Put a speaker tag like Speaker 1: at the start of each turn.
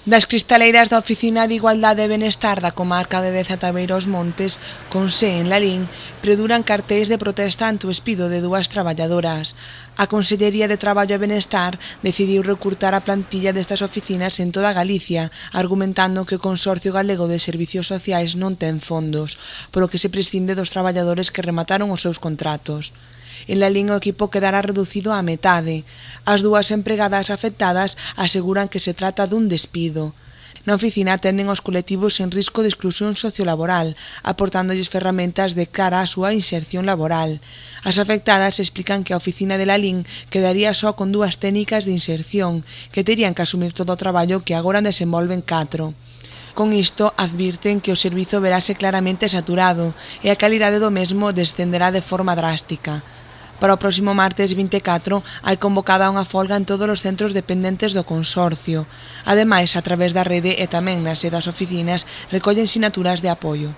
Speaker 1: Das cristaleiras da Oficina de Igualdade e Benestar da comarca de Deza Tabeiros Montes, con sé en Lalín, preduran cartéis de protesta ante o despido de dúas traballadoras. A Consellería de Traballo e Benestar decidiu recurtar a plantilla destas oficinas en toda Galicia, argumentando que o Consorcio Galego de Servicios Sociais non ten fondos, polo que se prescinde dos traballadores que remataron os seus contratos. En Lalín o equipo quedará reducido á metade. As dúas empregadas afectadas aseguran que se trata dun despido. Na oficina atenden aos colectivos en risco de exclusión sociolaboral, aportándolles ferramentas de cara á súa inserción laboral. As afectadas explican que a oficina de Lalín quedaría só con dúas técnicas de inserción, que terían que asumir todo o traballo que agora desenvolven 4. Con isto, advirten que o servizo verase claramente saturado e a calidade do mesmo descenderá de forma drástica. Para o próximo martes 24 hai convocada unha folga en todos os centros dependentes do Consorcio. Ademais, a través da rede e tamén nas sedas oficinas, recollen sinaturas de apoio.